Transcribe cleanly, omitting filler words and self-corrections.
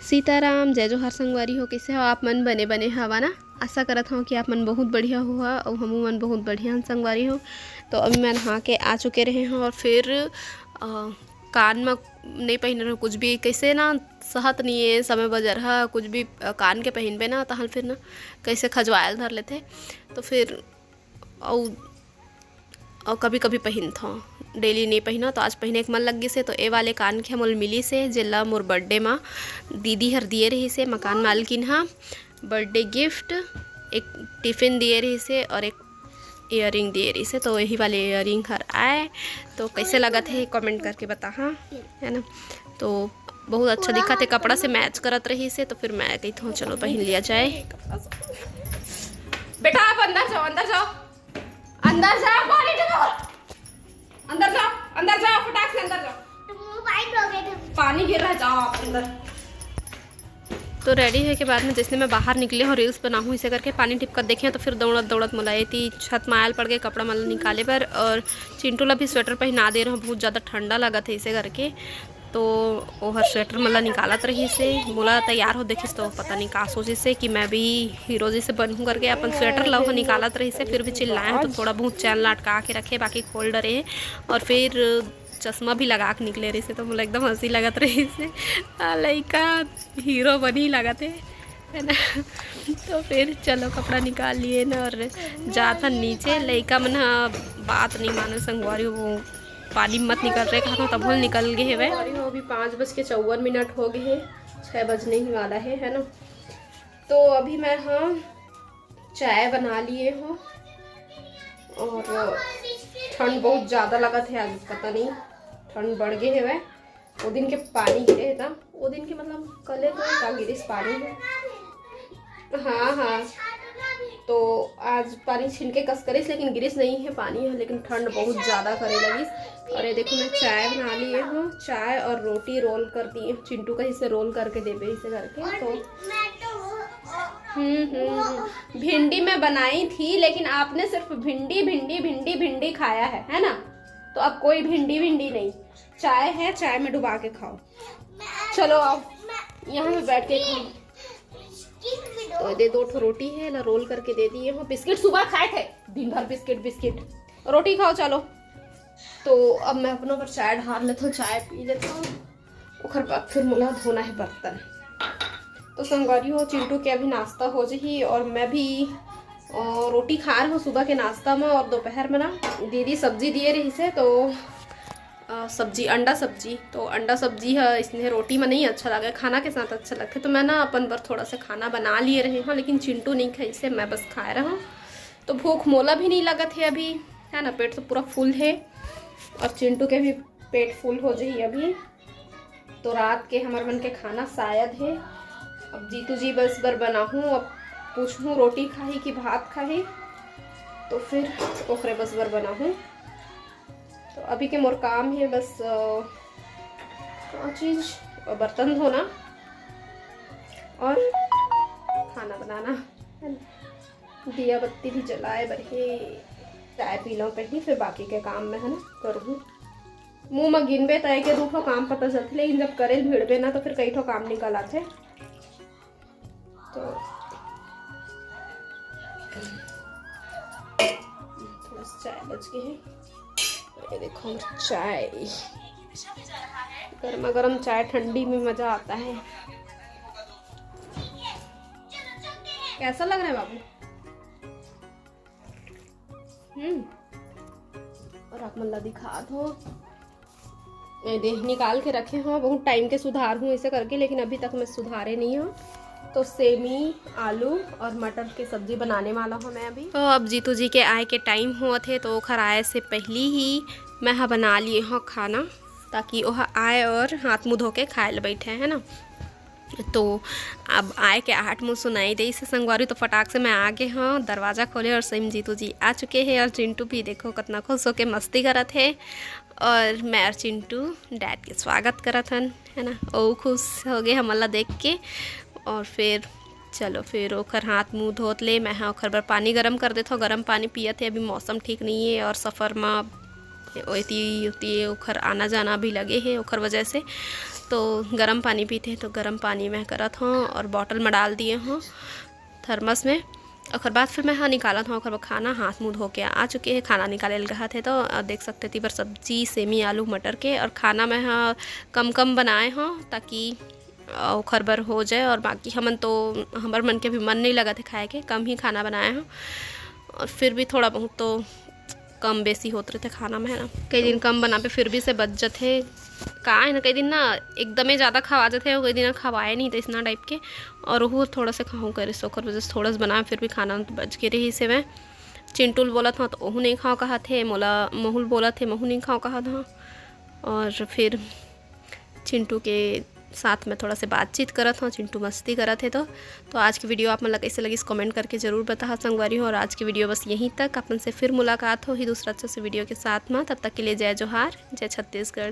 सीताराम, जय जोहार संगवारी हो। कैसे हो आप मन? बने बने हवा ना। आशा करत हूँ कि आप मन बहुत बढ़िया हुआ और हमू मन बहुत बढ़िया संगवारी हो। तो अभी मैं नहा के आ चुके रहे हैं और फिर कान में नहीं पहन रहे कुछ भी, कैसे ना सहत नहीं है समय बजर है कुछ भी कान के पहन पे ना तहल फिर ना कैसे खजवायल धर लेते। तो फिर और कभी कभी पहन था, डेली नहीं पहना। तो आज पहने के मन लग गई से तो ए वाले कान के मोल मिली से जिला मोर बर्थडे में दीदी हर दिए रही से, मकान मालकिन हाँ बर्थडे गिफ्ट एक टिफ़िन दिए रही से और एक इयरिंग दिए रही से। तो यही वाले इयरिंग हर आए तो कैसे लगा थे कमेंट करके बता हाँ, है ना। तो बहुत अच्छा दिखा थे, कपड़ा से मैच करत रही से। तो फिर मैं कही था चलो पहन लिया जाए। बेटा आप अंदर जाओ, अंदर जाओ, अंदर जाओ, अंदर जाओ, अंदर जाओ, फटाक से अंदर जाओ, पानी गिर रहा है, जाओ आप अंदर। तो रेडी है के बाद में जिसने मैं बाहर निकले हूँ रील्स बनाऊँ इसे करके पानी टिप कर देखे तो फिर दौड़त दौड़त मलाई थी छत में आयल पड़ गए कपड़ा मतलब निकाले पर। और चिंटू ला भी स्वेटर पहना दे रहा हूँ, बहुत ज़्यादा ठंडा लगा था इसे करके। तो वो हर स्वेटर मतलब निकालत रही से, बोला तैयार हो देखिस तो पता नहीं का सोची से कि मैं भी हीरो जी से बनूँ करके अपन स्वेटर ला निकालत रही से। फिर भी चिल्लाए तो थोड़ा बहुत चैन लटका के रखे, बाकी खोल डरे। और फिर चश्मा भी लगा के निकले रही से तो मुझे एकदम हंसी लगत रही से, लड़का हीरो बनी लगते है ना। तो फिर चलो कपड़ा निकाल लिए ना और जाता नीचे। लड़का मन बात नहीं मानो संगवारी, वो पानी मत निकल रहे कहा तब निकल गए है। अभी 5:54 हो गए हैं, 6 बजने ही वाला है ना। तो अभी मैं हाँ चाय बना लिए हूँ और ठंड बहुत ज़्यादा लगा थे आज, पता नहीं ठंड बढ़ गए है। वह वो दिन के पानी गिरे था, वो दिन के मतलब कल तो क्या गिरे पानी है। हाँ हाँ, तो आज पानी छिनके कस करिस लेकिन गिरिस नहीं है पानी है, लेकिन ठंड बहुत ज़्यादा करे लगी। और ये देखो मैं चाय बना लिए हूँ, चाय और रोटी रोल कर दिए चिंटू का हिस्से रोल करके देवे इसे करके। तो भिंडी मैं बनाई थी लेकिन आपने सिर्फ भिंडी भिंडी भिंडी भिंडी खाया है ना। तो अब कोई भिंडी भिंडी नहीं, चाय है, चाय में डुबा के खाओ। चलो आओ यहाँ पे बैठ के खाओ। तो दे 2 रोटी है ना रोल करके दे दिए हो। बिस्किट सुबह खाए थे, दिन भर बिस्किट बिस्किट, रोटी खाओ चलो। तो अब मैं अपनों पर चाय ढार लेता हूँ, चाय पी लेता हूँ, उसके बाद फिर मुला धोना है बर्तन। तो संगवारी हो चिंटू के अभी नाश्ता हो जाही और मैं भी रोटी खा रही हूँ सुबह के नाश्ता में। और दोपहर में ना दीदी सब्जी दिए रही से तो सब्जी अंडा सब्जी, तो अंडा सब्जी है इसने रोटी में नहीं अच्छा लगा, खाना के साथ अच्छा लगता है। तो मैं ना अपन पर थोड़ा सा खाना बना लिए रहे हैं, लेकिन चिंटू नहीं खाई से मैं बस खा रहा हूँ। तो भूख मोला भी नहीं लगा थे अभी, है ना, पेट तो पूरा फुल है और चिंटू के भी पेट फुल हो जाए अभी। तो रात के हमारे मन के खाना शायद है। अब जीतू जी बस बर बनाऊँ, अब पूछूँ रोटी खाही कि भात खाही, तो फिर ओखरे बस बर बनाऊँ। तो अभी के मोर काम है बस चीज़ बर्तन धोना और खाना बनाना, दिया बत्ती भी जलाए बरहे, चाय पी लो पहले फिर बाकी के काम में है ना करूँ। मुँह में गिनबे तय के 2 काम पता चलते, लेकिन जब करेल भिड़बे ना तो फिर कई ठो काम निकल आते। तो थोड़ा चाय बच गए हैं, ये देखो चाय, गर्मा गर्म चाय ठंडी में मजा आता है। कैसा लग रहा है बाबू? और आप मल्ला दिखा दो, मैं देख निकाल के रखे हो, बहुत टाइम के सुधार हूँ इसे करके, लेकिन अभी तक मैं सुधारे नहीं हूँ। तो सेमी आलू और मटर की सब्जी बनाने वाला हूँ मैं अभी। तो अब जीतू जी के आए के टाइम हुआ थे तो ओखर आए से पहले ही मैं बना लिए हूँ खाना, ताकि वह आए और हाथ मुँह धो के खाए बैठे है ना। तो अब आए के 8 मुँह सुनाई दे से संगवारी, तो फटाक से मैं आगे हाँ दरवाज़ा खोले और सही जीतू जी आ चुके हैं। और चिंटू भी देखो कितना खुश होके मस्ती करत है और मैं और चिंटू डैड के स्वागत करत हन, है ना। ओ खुश हो गए हमला देख के। और फिर चलो फिर ओखर हाथ मुँह धोत ले, मैं हाँ ओखर बर पानी गर्म कर देता हूँ, गर्म पानी पिया थे। अभी मौसम ठीक नहीं है और सफ़र में ओती उती ओखर आना जाना भी लगे है ओखर वजह से। तो गर्म पानी पीते तो गर्म पानी में करत हूँ और बॉटल में डाल दिए हूँ थर्मस में। और बाद फिर मैं हाँ निकाला था और खाना हाथ मुँह धो के आ चुके हैं। खाना निकाले रहा थे तो देख सकते थे पर सब्जी सेमी आलू मटर के। और खाना मैं हाँ कम बनाए हों ताकि ओखर बर हो जाए। और बाकी हमन तो हमार मन के भी मन नहीं लगा थे खाए के, कम ही खाना बनाए हों। और फिर भी थोड़ा बहुत तो कम बेसी होते रहते खाना में है ना। कई दिन कम बना पे फिर भी से बच जाते का है ना। कई दिन ना एकदम ज़्यादा खवा जाते कई दिन खवाए नहीं तो इतना टाइप के। और वो थोड़ा सा खाऊँ करे सोकर वजह से थोड़ा सा बनाए फिर भी खाना तो बच के रही से। मैं चिंटुल बोला था तो ओहू नहीं खाओ कहा थे, मोहुल बोला थे महू नहीं खाओ कहा था। और फिर चिंटू के साथ में थोड़ा से बातचीत करा था, चिंटू मस्ती करा थे। तो आज की वीडियो आप मतलब कैसे लगी कमेंट करके ज़रूर बता संगवारी हो। और आज की वीडियो बस यहीं तक, अपन से फिर मुलाकात हो ही दूसरा अच्छे से वीडियो के साथ में। तब तक के लिए जय जोहार, जय छत्तीसगढ़।